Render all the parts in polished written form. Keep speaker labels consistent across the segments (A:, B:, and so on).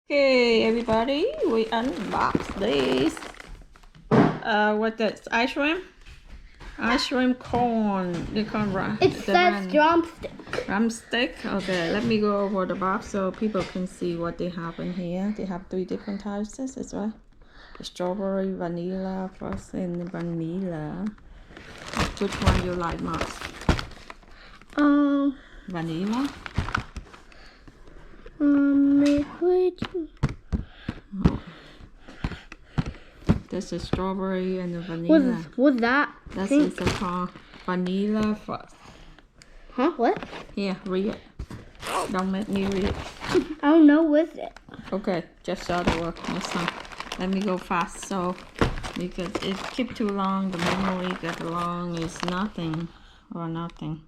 A: Okay, everybody, we unbox this. What that's ice cream? Ice cream cone. They call
B: it says drumstick.
A: Drumstick. Okay, let me go over the box so people can see what they have in here. They have 3 different types. This is right. Strawberry, vanilla, frozen vanilla. Which one you like most? Vanilla. Oh. This is strawberry and the vanilla.
B: What's that?
A: This is called vanilla fudge.
B: Huh? What?
A: Here, read it. Don't make me read it.
B: I don't know what's it.
A: Okay, just show the work next time. Let me go fast so because if keep too long, the memory get long is nothing or nothing.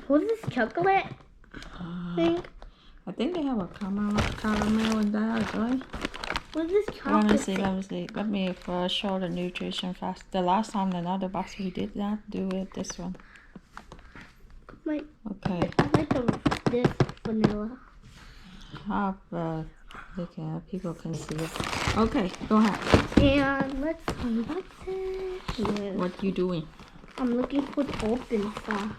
B: What's this chocolate thing?
A: I think they have a caramel in that, right?
B: What's this chocolate
A: Let me see. Let me first show the nutrition fast. The last time another box we did not do it. This one.
B: Wait.
A: Okay.
B: I like this vanilla.
A: People can see it. Okay, go ahead.
B: And let's unbox it. Yeah.
A: What you doing?
B: I'm looking for the open stuff.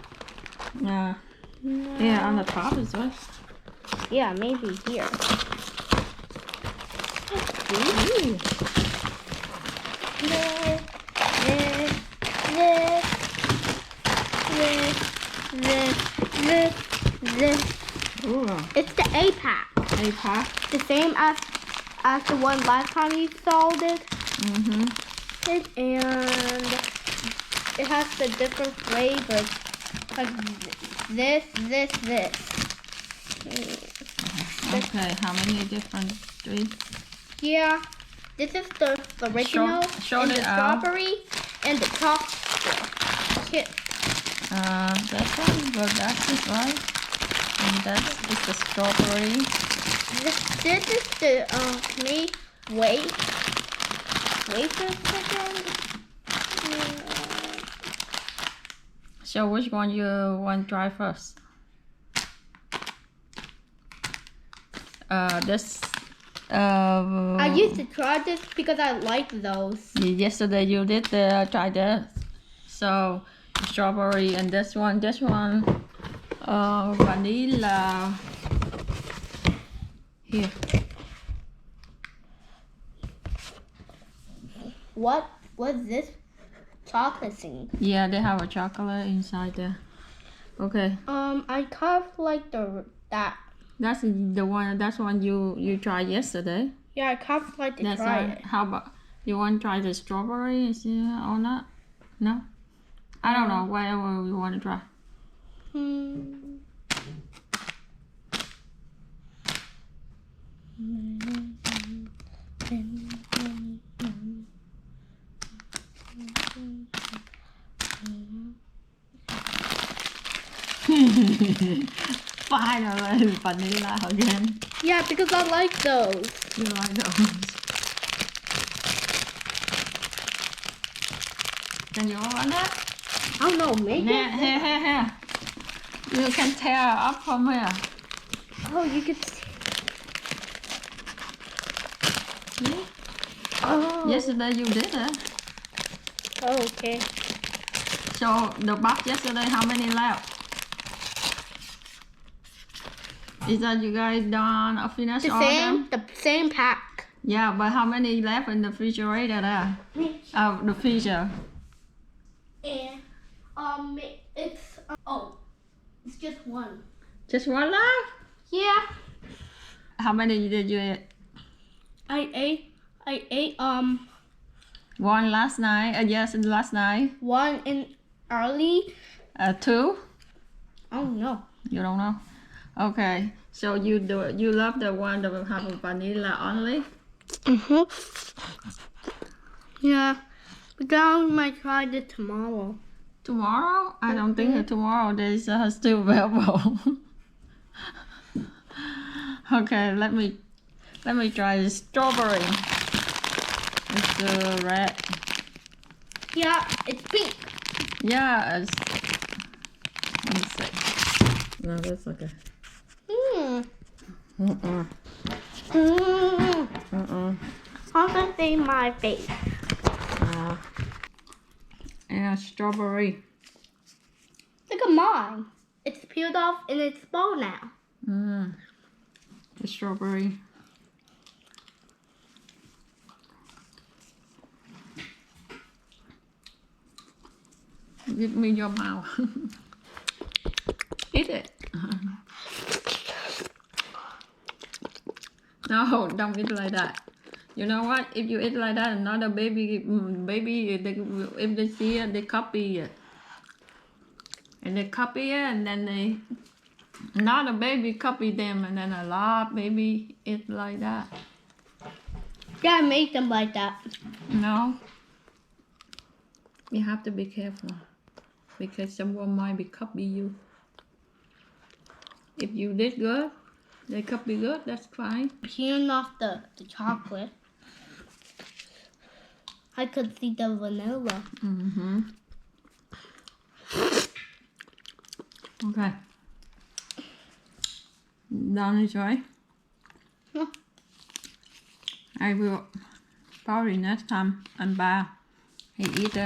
A: Yeah.
B: No.
A: Yeah, on the top is what?
B: Yeah, maybe here.
A: Ooh.
B: This.
A: Ooh.
B: It's the A pack.
A: A pack?
B: The same as the one last time you sold it.
A: Mm-hmm.
B: And it has the different flavors. Like this.
A: Okay, how many different 3?
B: Yeah, this is the original,
A: show
B: and
A: it
B: the
A: out.
B: strawberry, and the chocolate.
A: That one, well, that's it, right? And that is the strawberry.
B: This is the wait a second.
A: So which one you want to try first?
B: I used to try this because I like those.
A: Yesterday you did try this. So strawberry and this one vanilla. Here.
B: What's this chocolate thing?
A: Yeah, they have a chocolate inside there. Okay.
B: I carved like that.
A: That's the one. That's one you tried yesterday.
B: Yeah, I carved like to
A: That's
B: try it.
A: How about you want to try the strawberry? Is it or not? No. I don't know. Whatever you want to try. Finally, vanilla again.
B: Yeah, because I like those.
A: You like those? Can you open it?
B: I don't know, maybe.
A: Here. You can tear up from here.
B: Oh, you could see.
A: See?
B: Oh.
A: Yesterday you did it.
B: Oh, okay.
A: So the box yesterday, how many left? Is that you guys done finish all them?
B: The same pack.
A: Yeah, but how many left in the refrigerator there? The freezer.
B: And it's it's just one.
A: Just one left?
B: Yeah.
A: How many did you eat?
B: I ate
A: One last night. Yes, last night.
B: one in early.
A: 2?
B: I don't know.
A: You don't know? Okay. So you love the one that will have vanilla only?
B: Yeah. But I might try it tomorrow.
A: Tomorrow? I don't think tomorrow there's still available. Okay, let me try the strawberry. It's red.
B: Yeah, it's pink.
A: Yeah, let me see. No, that's okay.
B: How can I see my face?
A: And strawberry.
B: Look at mine. It's peeled off and it's small now.
A: The strawberry. Give me your mouth. Eat it. No, don't eat like that. You know what? If you eat like that, another baby, if they see it, they copy it. And they copy it, and then another baby copy them, and then a lot of baby eat like that.
B: Yeah, I made them like that.
A: No. You have to be careful. Because someone might be copy you. If you did good, they copy good, that's fine.
B: Peeling off the chocolate. I could see the vanilla.
A: Okay. Done this way.
B: Yeah.
A: I will probably next time and he eat